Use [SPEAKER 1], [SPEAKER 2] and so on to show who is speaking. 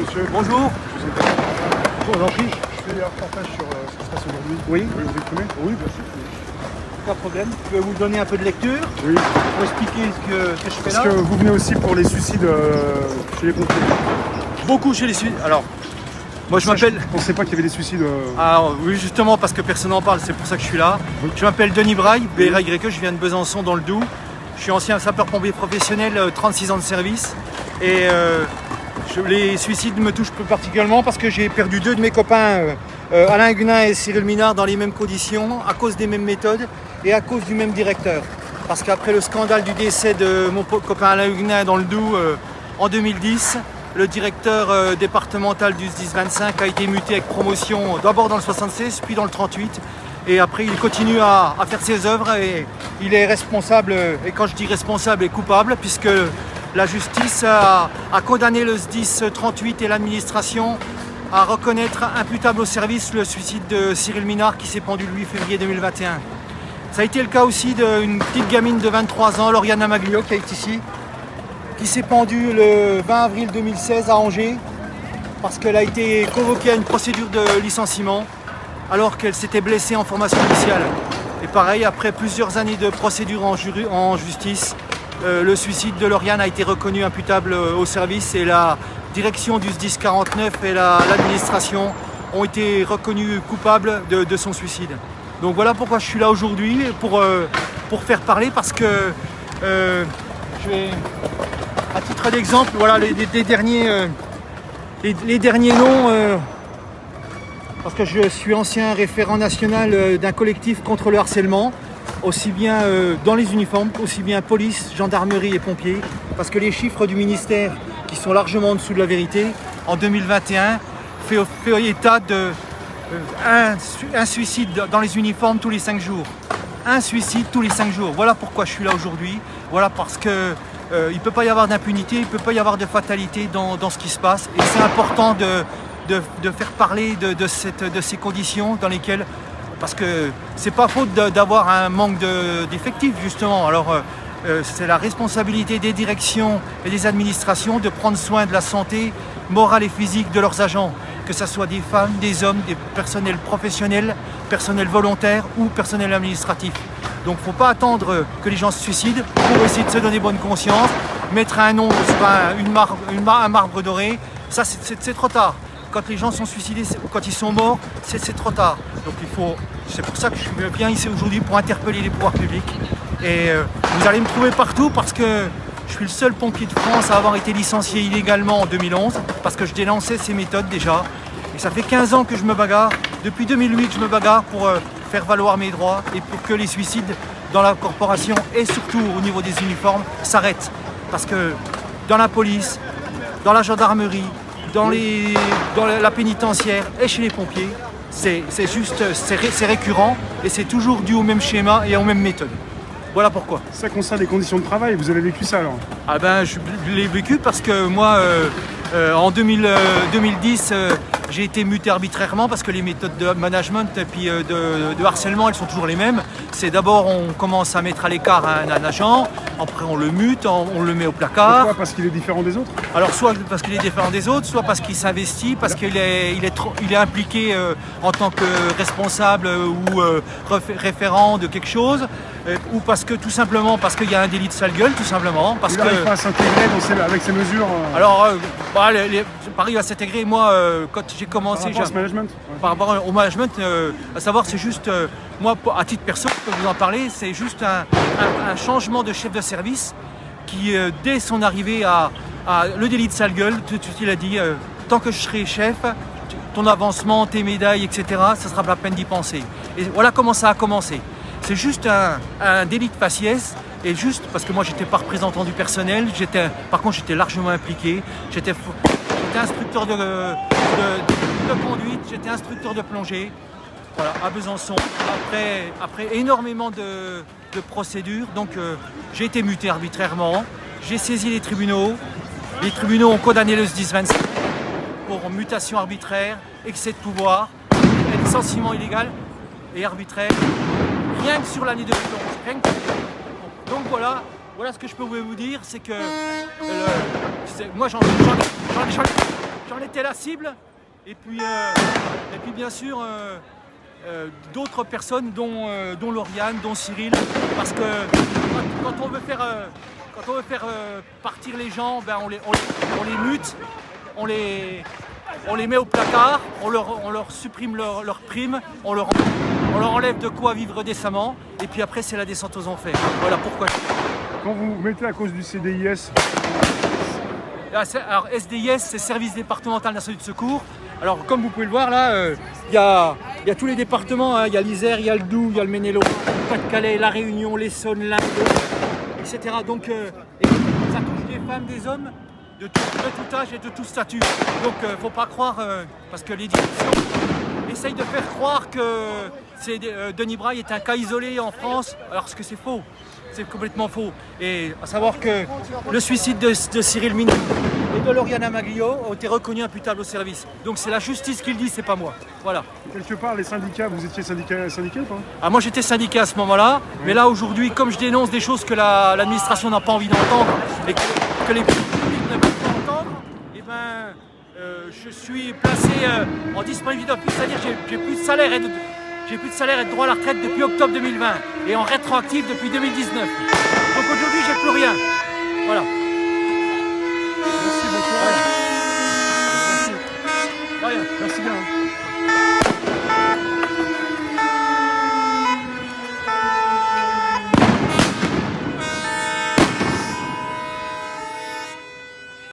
[SPEAKER 1] monsieur.
[SPEAKER 2] Bonjour.
[SPEAKER 1] Bonjour, Jean-Philippe. Je fais un reportage sur ce qui se passe aujourd'hui.
[SPEAKER 2] Oui.
[SPEAKER 1] Vous pouvez vous exprimer? Oui, bien sûr.
[SPEAKER 2] Pas de problème. Je vais vous donner un peu de lecture
[SPEAKER 1] Oui.
[SPEAKER 2] pour expliquer ce que je fais
[SPEAKER 1] Est-ce
[SPEAKER 2] là.
[SPEAKER 1] que vous venez aussi pour les suicides chez les pompiers?
[SPEAKER 2] Beaucoup chez les suicides. Alors, moi je
[SPEAKER 1] Ça,
[SPEAKER 2] m'appelle...
[SPEAKER 1] Je ne pensais pas qu'il y avait des suicides.
[SPEAKER 2] Ah oui, justement, parce que personne n'en parle, c'est pour ça que je suis là.
[SPEAKER 1] Oui.
[SPEAKER 2] Je m'appelle Denis Braille, B-R-Y-E, je viens de Besançon dans le Doubs. Je suis ancien sapeur-pompier professionnel, 36 ans de service. Et les suicides me touchent plus particulièrement parce que j'ai perdu deux de mes copains, Alain Guenin et Cyril Minard, dans les mêmes conditions, à cause des mêmes méthodes et à cause du même directeur. Parce qu'après le scandale du décès de mon copain Alain Guenin dans le Doubs en 2010, le directeur départemental du SDIS 25 a été muté avec promotion d'abord dans le 76 puis dans le 38. Et après il continue à faire ses œuvres et il est responsable, et quand je dis responsable, est coupable, puisque la justice a condamné le SDIS 38 et l'administration à reconnaître imputable au service le suicide de Cyril Minard qui s'est pendu le 8 février 2021. Ça a été le cas aussi d'une petite gamine de 23 ans, Lauriana Maglio, qui est ici, qui s'est pendue le 20 avril 2016 à Angers parce qu'elle a été convoquée à une procédure de licenciement alors qu'elle s'était blessée en formation initiale. Et pareil, après plusieurs années de procédure en justice, le suicide de Lauriane a été reconnu imputable au service et la direction du SDIS 49 et l'administration ont été reconnus coupables de son suicide. Donc voilà pourquoi je suis là aujourd'hui, pour faire parler, parce que je vais, à titre d'exemple, voilà les derniers noms, parce que je suis ancien référent national d'un collectif contre le harcèlement, aussi bien dans les uniformes, aussi bien police, gendarmerie et pompiers, parce que les chiffres du ministère, qui sont largement en dessous de la vérité, en 2021, fait état de un suicide dans les uniformes tous les 5 jours. Un suicide tous les 5 jours. Voilà pourquoi je suis là aujourd'hui. Voilà parce que il ne peut pas y avoir d'impunité, il ne peut pas y avoir de fatalité dans ce qui se passe. Et c'est important de faire parler de ces conditions dans lesquelles... Parce que c'est pas faute d'avoir un manque d'effectifs, justement. Alors c'est la responsabilité des directions et des administrations de prendre soin de la santé morale et physique de leurs agents, que ce soit des femmes, des hommes, des personnels professionnels, personnel volontaire ou personnel administratif. Donc il ne faut pas attendre que les gens se suicident pour essayer de se donner bonne conscience, mettre un nom sur un marbre doré. Ça, c'est trop tard. Quand les gens sont suicidés, quand ils sont morts, c'est trop tard. Donc c'est pour ça que je viens ici aujourd'hui pour interpeller les pouvoirs publics. Et vous allez me trouver partout parce que je suis le seul pompier de France à avoir été licencié illégalement en 2011 parce que je dénonçais ces méthodes déjà. Et ça fait 15 ans que je me bagarre. Depuis 2008, je me bagarre pour faire valoir mes droits et pour que les suicides dans la corporation et surtout au niveau des uniformes s'arrêtent. Parce que dans la police, dans la gendarmerie, dans la pénitentiaire et chez les pompiers, c'est récurrent et c'est toujours dû au même schéma et aux mêmes méthodes. Voilà pourquoi.
[SPEAKER 1] Ça concerne les conditions de travail, vous avez vécu ça alors?
[SPEAKER 2] Ah ben, je l'ai vécu parce que moi, en 2010, j'ai été muté arbitrairement parce que les méthodes de management et puis de harcèlement, elles sont toujours les mêmes. C'est d'abord, on commence à mettre à l'écart un agent, après on le mute, on le met au placard.
[SPEAKER 1] Pourquoi? Parce qu'il est différent des autres?
[SPEAKER 2] Alors soit parce qu'il est différent des autres, soit parce qu'il s'investit, parce qu'il est impliqué en tant que responsable ou référent de quelque chose, ou parce que tout simplement parce qu'il y a un délit de sale gueule, tout simplement. Parce
[SPEAKER 1] il n'arrive pas à s'intégrer avec ces mesures.
[SPEAKER 2] Alors, Paris va s'intégrer. Moi, quand j'ai commencé,
[SPEAKER 1] par rapport au management,
[SPEAKER 2] par rapport au management, à savoir, c'est juste, moi, à titre perso, je peux vous en parler, c'est juste un changement de chef de service qui, dès son arrivée à le délit de sale gueule, tout de suite il a dit, tant que je serai chef, ton avancement, tes médailles, etc., ça sera pas la peine d'y penser. Et voilà comment ça a commencé. C'est juste un délit de faciès, et juste parce que moi j'étais pas représentant du personnel, par contre j'étais largement impliqué, j'étais instructeur de conduite, j'étais instructeur de plongée, voilà, à Besançon, après énormément de procédures, donc j'ai été muté arbitrairement, j'ai saisi les tribunaux ont condamné le SDIS 25 pour mutation arbitraire, excès de pouvoir, licenciement illégal et arbitraire, rien que sur l'année 2011. Donc voilà ce que je peux vous dire, c'est que moi j'en ai j'en étais la cible. Et puis bien sûr, d'autres personnes, dont Lauriane, dont Cyril. Parce que quand on veut faire partir les gens, ben on les mute, on les met au placard, on leur supprime leur prime, on leur enlève de quoi vivre décemment, et puis après c'est la descente aux enfers. Voilà pourquoi.
[SPEAKER 1] Quand vous mettez à cause du CDIS,
[SPEAKER 2] Alors SDIS, c'est Service départemental d'incendie de secours. Alors comme vous pouvez le voir là, il y a tous les départements, hein. Il y a l'Isère, il y a le Doubs, il y a le Maine-et-Loire, le Pas-de-Calais, la Réunion, l'Essonne, l'Indre, etc. Donc et ça touche des femmes, des hommes, de tout âge et de tout statut. Donc faut pas croire, parce que les directions essayent de faire croire que Denis Braille est un cas isolé en France, alors que c'est faux. C'est complètement faux. Et à savoir que le suicide de Cyril Minou et de Lauriane Maglio ont été reconnus imputables au service. Donc c'est la justice qui le dit, c'est pas moi. Voilà.
[SPEAKER 1] quelque part, les syndicats, vous étiez syndicat ou pas?
[SPEAKER 2] Ah, moi j'étais syndicat à ce moment-là, mais là aujourd'hui, comme je dénonce des choses que l'administration n'a pas envie d'entendre et que les publics ne veulent pas entendre, eh ben, je suis placé en disponibilité d'office, c'est-à-dire j'ai plus de salaire et de droit à la retraite depuis octobre 2020 et en rétroactif depuis 2019. Donc aujourd'hui, j'ai plus rien. Voilà.
[SPEAKER 1] Merci beaucoup.
[SPEAKER 2] Merci. Rien.
[SPEAKER 1] Merci bien.